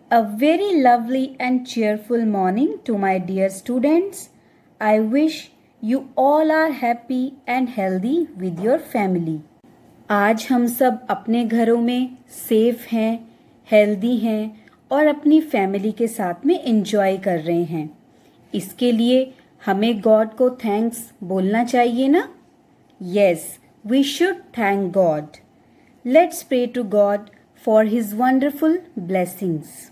A very lovely and cheerful morning to my dear students. I wish you all are happy and healthy with your family. आज हम सब अपने घरों में safe हैं, healthy हैं और अपनी फैमिली के साथ में एंजॉय कर रहे हैं. इसके लिए हमें गॉड को थैंक्स बोलना चाहिए ना? Yes, we should thank God. Let's pray to God for His wonderful blessings.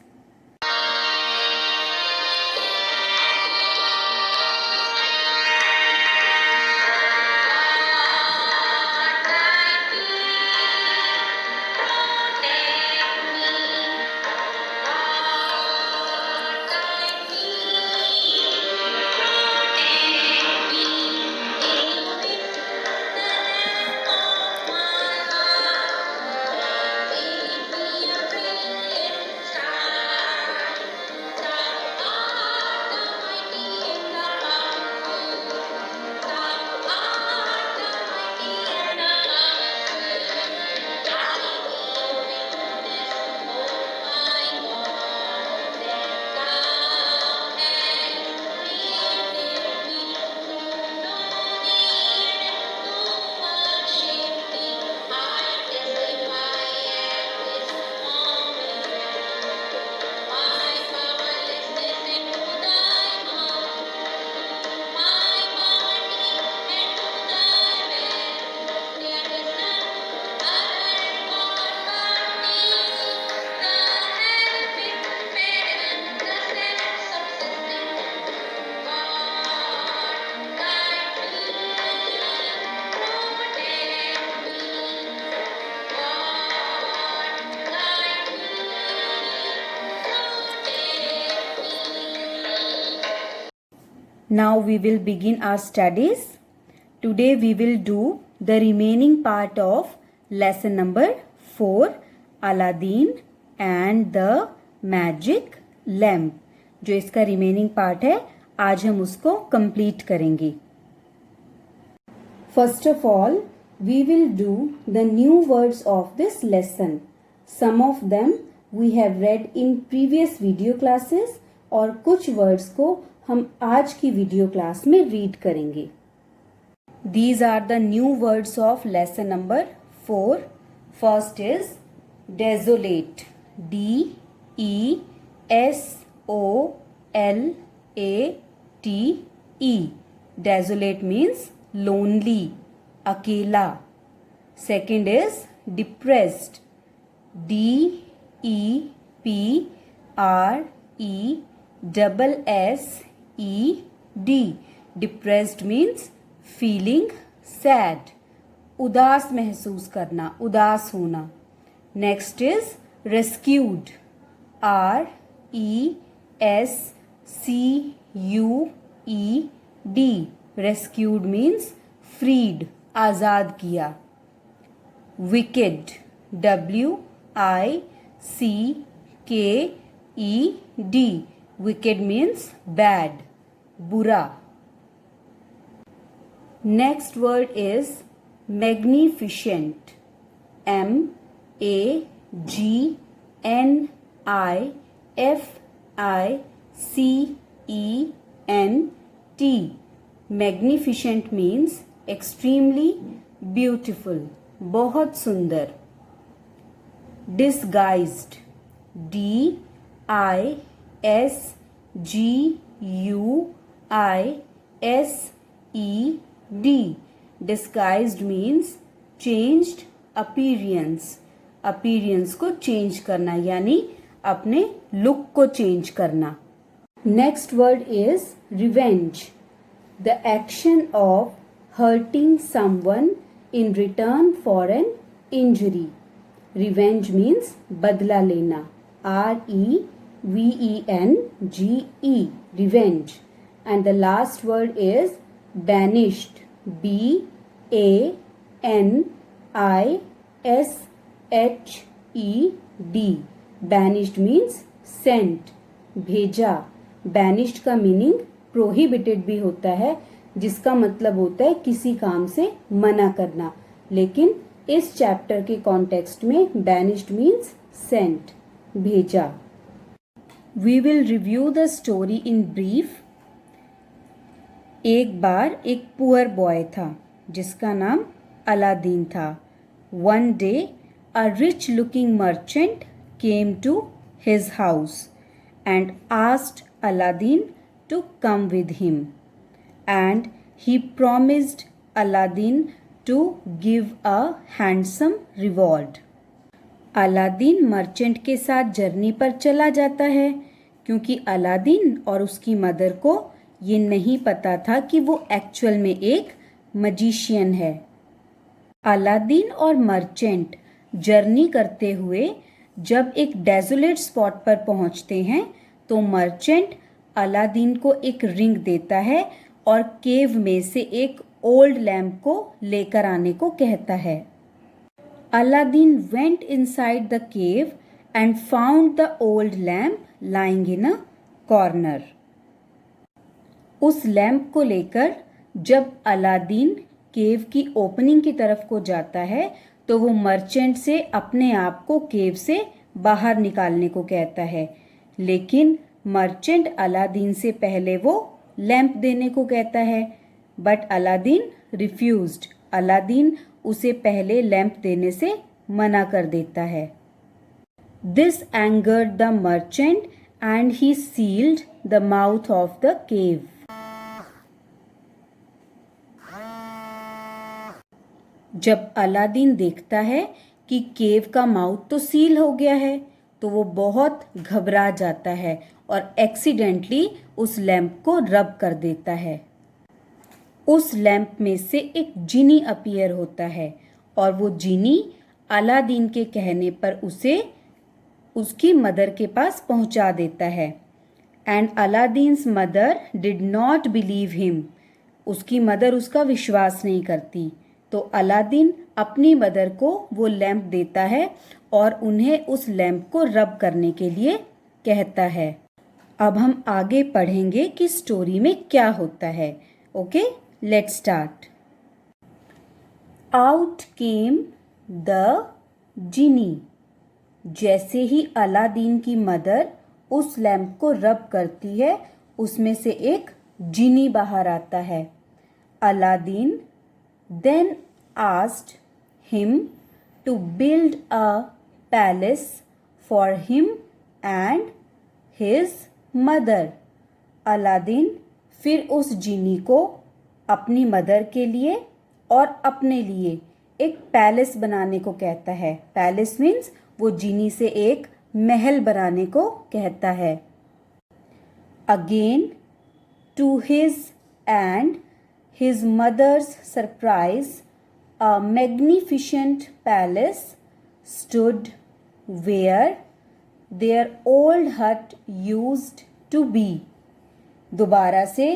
Now we will begin our studies. Today we will do the remaining part of lesson number 4, Aladdin and the Magic Lamp. जो इसका remaining part है, आज हम उसको complete करेंगे. First of all, we will do the new words of this lesson. Some of them we have read in previous video classes और कुछ words को हम आज की वीडियो क्लास में रीड करेंगे. These are the new words of lesson number 4. First is desolate. D-E-S-O-L-A-T-E. Desolate means lonely, अकेला. Second is depressed. D-E-P-R-E-S-S-E-D. Depressed means feeling sad. उदास महसूस करना, उदास होना. Next is rescued. R-E-S-C-U-E-D. Rescued means freed, आजाद किया. Wicked. W-I-C-K-E-D. Wicked means bad, बुरा. Next word is magnificent. M-A-G-N-I-F-I-C-E-N-T. Magnificent means extremely beautiful, बहुत सुंदर. Disguised. D-I-S-G-U-I-S-E-D. Disguised means changed appearance. Appearance को change करना यानी अपने look को change करना. Next word is revenge. The action of hurting someone in return for an injury. Revenge means बदला लेना. R-E-V-E-N-G-E. Revenge. And the last word is banished. B-A-N-I-S-H-E-D. Banished means sent, भेजा. Banished का meaning prohibited भी होता है, जिसका मतलब होता है किसी काम से मना करना. लेकिन इस चैप्टर के कॉन्टेक्स्ट में banished मीन्स सेंट, भेजा. We will review the story in brief. एक बार एक पुअर बॉय था जिसका नाम अलादीन था. One day a rich looking merchant came to his house and asked Aladdin to come with him, and he promised Aladdin to give a handsome reward. Aladdin merchant के साथ journey पर चला जाता है क्योंकि अलादीन और उसकी मदर को ये नहीं पता था कि वो एक्चुअल में एक मजिशियन है. अलादीन और मर्चेंट जर्नी करते हुए जब एक डेजोलेट स्पॉट पर पहुंचते हैं तो मर्चेंट अलादीन को एक रिंग देता है और केव में से एक ओल्ड लैम्प को लेकर आने को कहता है. Aladdin went inside the cave and found the old lamp lying in a corner. उस लैम्प को लेकर जब अलादीन केव की ओपनिंग की तरफ को जाता है तो वो मर्चेंट से अपने आप को केव से बाहर निकालने को कहता है, लेकिन मर्चेंट अलादीन से पहले वो लैम्प देने को कहता है. But Aladdin refused. अलादीन उसे पहले लैंप देने से मना कर देता है. This angered the merchant and he sealed the mouth of the cave. जब अलादीन देखता है कि केव का माउथ तो सील हो गया है तो वो बहुत घबरा जाता है और एक्सीडेंटली उस लैंप को रब कर देता है. उस लैंप में से एक जीनी अपीयर होता है और वो जीनी अलादीन के कहने पर उसे उसकी मदर के पास पहुंचा देता है. And Aladdin's mother did not believe him. उसकी मदर उसका विश्वास नहीं करती तो अलादीन अपनी मदर को वो लैंप देता है और उन्हें उस लैंप को रब करने के लिए कहता है. अब हम आगे पढ़ेंगे कि स्टोरी में क्या होता है. Okay, let's start. Out came the genie. जैसे ही अलादीन की मदर उस लैंप को रब करती है उसमें से एक जीनी बाहर आता है. Aladdin then asked him to build a palace for him and his mother. Aladdin फिर उस जीनी को अपनी मदर के लिए और अपने लिए एक पैलेस बनाने को कहता है. पैलेस मीन्स वो जीनी से एक महल बनाने को कहता है. Again to his and his mother's surprise a magnificent palace stood where their old hut used to be. दोबारा से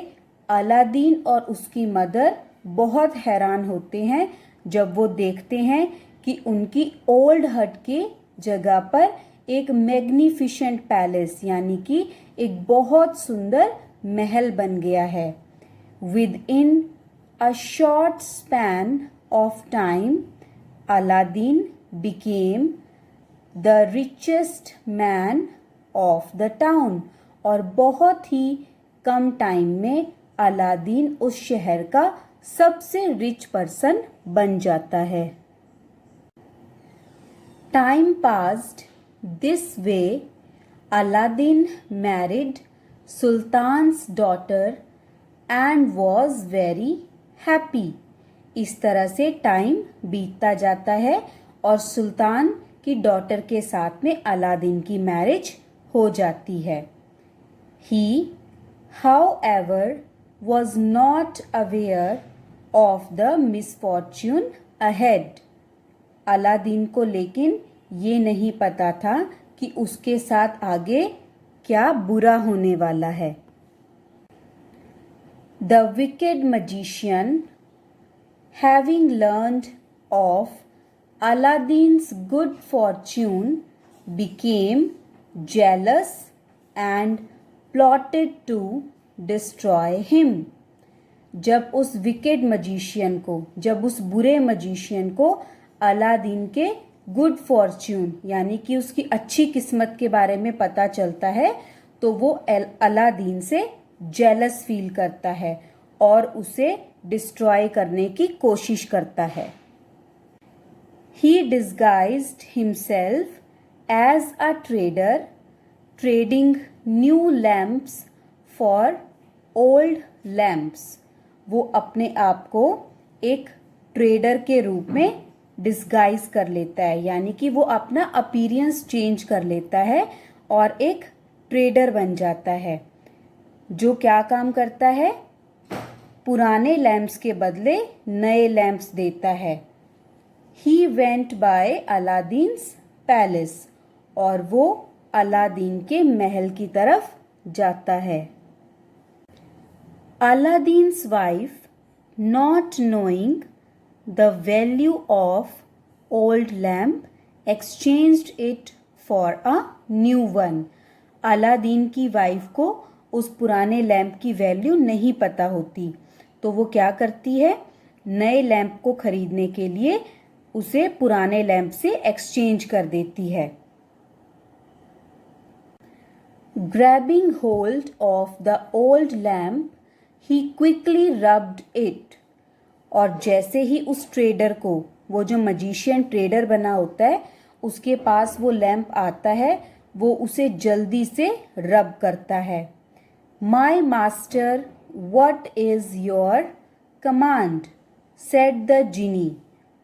अलादीन और उसकी मदर बहुत हैरान होते हैं जब वो देखते हैं कि उनकी ओल्ड हट के जगह पर एक मैग्निफिसेंट पैलेस यानी कि एक बहुत सुंदर महल बन गया है. With in a short span of time Aladdin became the richest man of the town. और बहुत ही कम टाइम में अलादीन उस शहर का सबसे रिच पर्सन बन जाता है. Time passed this way. Aladdin married sultan's daughter and was very happy. इस तरह से टाइम बीतता जाता है और सुल्तान की डॉटर के साथ में अलादीन की मैरिज हो जाती है. ही however was not aware of the misfortune ahead. Aladdin को लेकिन ये नहीं पता था कि उसके साथ आगे क्या बुरा होने वाला है. The wicked magician, having learned of Aladdin's good fortune, became jealous and plotted to destroy him. जब उस बुरे मजिशियन को अलादीन के गुड फॉर्च्यून यानी कि उसकी अच्छी किस्मत के बारे में पता चलता है तो वो अलादीन से जेलस फील करता है और उसे डिस्ट्रॉय करने की कोशिश करता है। He disguised himself as a trader, trading new lamps for old lamps. वो अपने आप को एक ट्रेडर के रूप में डिस्गाइज कर लेता है, यानी कि वो अपना अपीयरेंस चेंज कर लेता है और एक ट्रेडर बन जाता है जो क्या काम करता है, पुराने लैम्प्स के बदले नए लैम्प्स देता है। He went by Aladdin's palace, और वो अलादीन के महल की तरफ जाता है। Aladdin's wife, not knowing the value of old lamp, exchanged it for a new one. Aladdin की वाइफ को उस पुराने लैंप की वैल्यू नहीं पता होती, तो वो क्या करती है, नए लैंप को खरीदने के लिए उसे पुराने लैंप से एक्सचेंज कर देती है। Grabbing hold of the old lamp, he quickly rubbed it. और जैसे ही उस ट्रेडर को, वो जो मजिशियन ट्रेडर बना होता है, उसके पास वो लैंप आता है, वो उसे जल्दी से रब करता है। My master, what is your command? said the genie.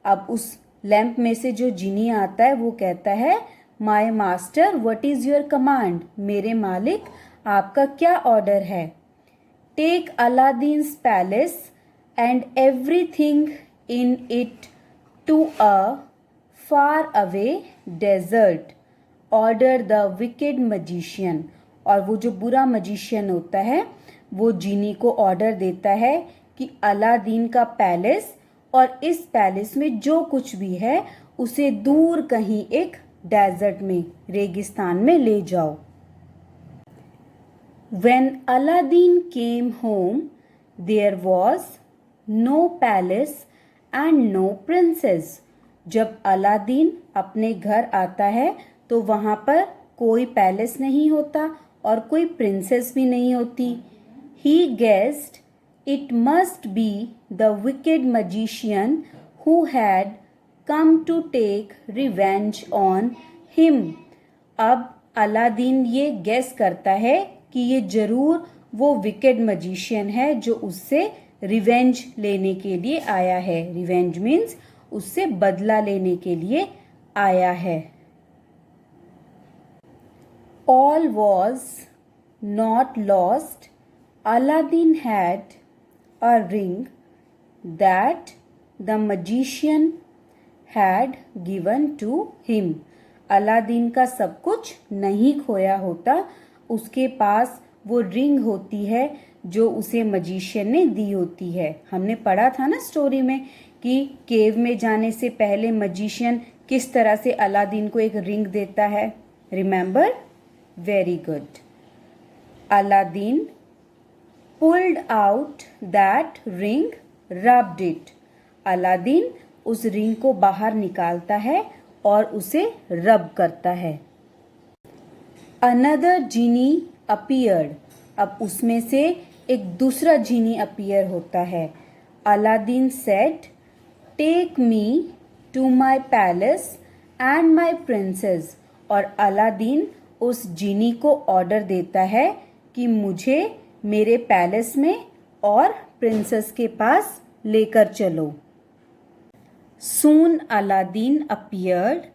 अब उस लैंप में से जो जिनी आता है वो कहता है, my master what is your command? मेरे मालिक आपका क्या ऑर्डर है? Take Aladdin's palace and everything in it to a far away desert, order the wicked magician. और वो जो बुरा मजिशियन होता है वो जिनी को ऑर्डर देता है कि अलादीन का पैलेस और इस पैलेस में जो कुछ भी है उसे दूर कहीं एक डेजर्ट में, रेगिस्तान में ले जाओ। When Aladdin came home, there was no palace and no princess. जब अलादीन अपने घर आता है तो वहाँ पर कोई पैलेस नहीं होता और कोई प्रिंसेस भी नहीं होती। He guessed it must be the wicked magician who had come to take revenge on him. अब अलादीन ये गेस करता है कि ये जरूर वो विकेड मजिशियन है जो उससे रिवेंज लेने के लिए आया है। रिवेंज मीन्स उससे बदला लेने के लिए आया है। All was not lost. Aladdin had a ring that the magician had given to him. Aladdin का सब कुछ नहीं खोया होता, उसके पास वो रिंग होती है जो उसे मजिशियन ने दी होती है। हमने पढ़ा था ना स्टोरी में कि केव में जाने से पहले मजिशियन किस तरह से अलादीन को एक रिंग देता है। Remember? Very good. Aladdin pulled out that ring, rubbed it. Aladdin उस रिंग को बाहर निकालता है और उसे रब करता है। Another genie appeared. अब उसमें से एक दूसरा जीनी अपीयर होता है। Aladdin said, take me to my palace and my princess. और अलादीन उस जीनी को ऑर्डर देता है कि मुझे मेरे पैलेस में और प्रिंसेस के पास लेकर चलो। Soon Aladdin appeared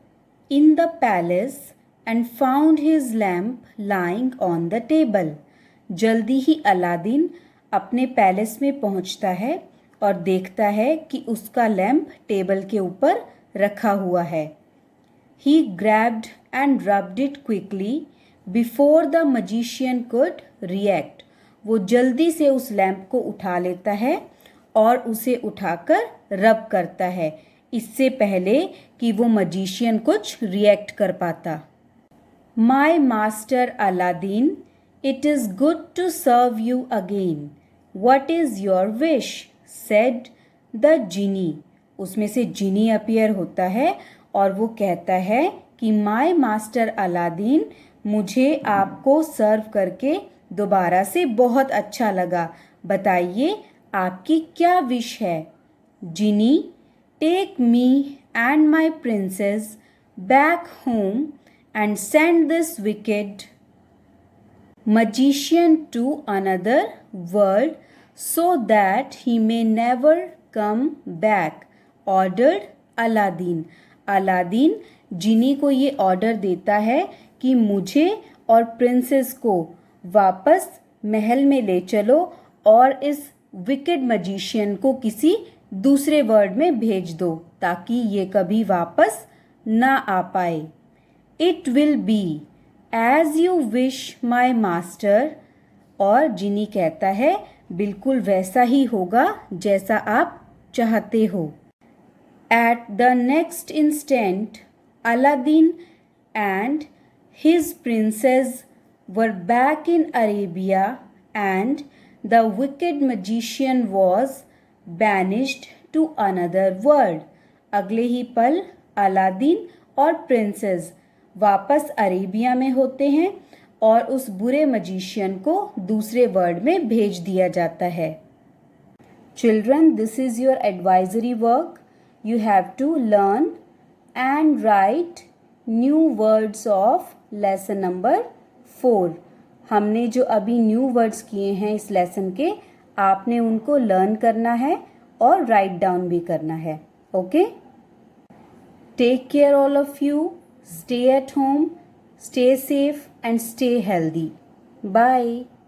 in the palace and found his lamp lying on the table. जल्दी ही अलादीन अपने पैलेस में पहुंचता है और देखता है कि उसका लैंप टेबल के ऊपर रखा हुआ है। He grabbed and rubbed it quickly before the magician could react. वो जल्दी से उस लैंप को उठा लेता है और उसे उठाकर रब करता है, इससे पहले कि वो मजिशियन कुछ रिएक्ट कर पाता। My master Aladdin, it is good to serve you again. What is your wish? Said the genie. उसमें से जिनी अपीयर होता है और वो कहता है कि माई मास्टर अलादीन, मुझे आपको सर्व करके दोबारा से बहुत अच्छा लगा। बताइए आपकी क्या विश है? Genie, take me and my princess back home and send this wicked magician to another world so that he may never come back, ordered Aladdin. Aladdin genie को ये ऑर्डर देता है कि मुझे और प्रिंसेस को वापस महल में ले चलो और इस विकेड मजिशियन को किसी दूसरे वर्ल्ड में भेज दो ताकि ये कभी वापस ना आ पाए। It will be as you wish my master. और जिनी कहता है बिल्कुल वैसा ही होगा जैसा आप चाहते हो। At the next instant Aladdin and his princess were back in Arabia and the wicked magician was banished to another world. अगले ही पल अलादीन और प्रिंसेस वापस अरेबिया में होते हैं और उस बुरे मजिशियन को दूसरे वर्ल्ड में भेज दिया जाता है। Children, this is your advisory work. You have to learn and write new words of lesson number 4। हमने जो अभी न्यू वर्ड्स किए हैं इस लेसन के, आपने उनको लर्न करना है और राइट डाउन भी करना है। Okay, take care all of you. Stay at home, stay safe and stay healthy. Bye.